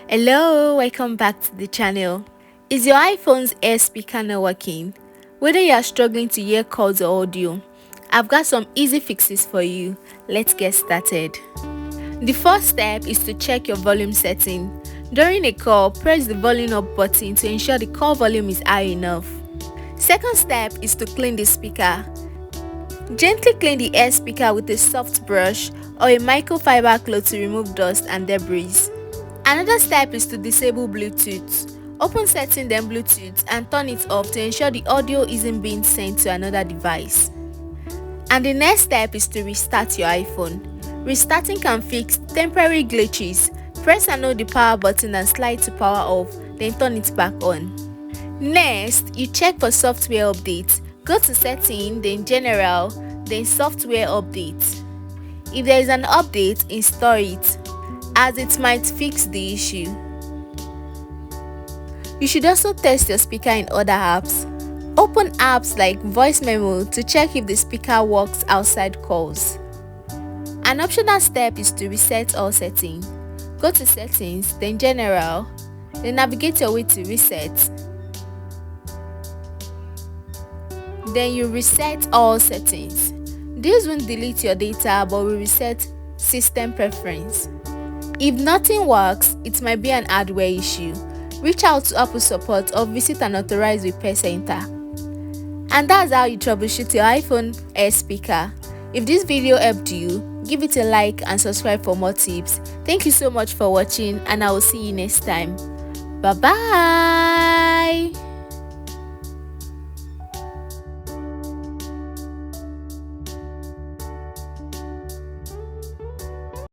Hello, welcome back to the channel. Is your iPhone's air speaker not working? Whether you are struggling to hear calls or audio, I've got some easy fixes for you. Let's get started. The first step is to check your volume setting. During a call, press the volume up button to ensure the call volume is high enough. Second step is to clean the speaker. Gently clean the air speaker with a soft brush or a microfiber cloth to remove dust and debris. Another step is to disable Bluetooth. Open setting then Bluetooth and turn it off to ensure the audio isn't being sent to another device. And the next step is to restart your iPhone. Restarting can fix temporary glitches. Press and hold the power button and slide to power off, then turn it back on. Next, you check for software updates. Go to Setting, then General, then Software Updates. If there is an update, install it, as it might fix the issue. You should also test your speaker in other apps. Open apps like Voice Memo to check if the speaker works outside calls. An optional step is to reset all settings. Go to Settings, then General, then navigate your way to Reset. Then you reset all settings. This won't delete your data but will reset system preference. If nothing works, it might be an hardware issue. Reach out to Apple support or visit an authorized repair center. And that's how you troubleshoot your iPhone air speaker. If this video helped you, give it a like and subscribe for more tips. Thank you so much for watching, and I will see you next time. Bye bye.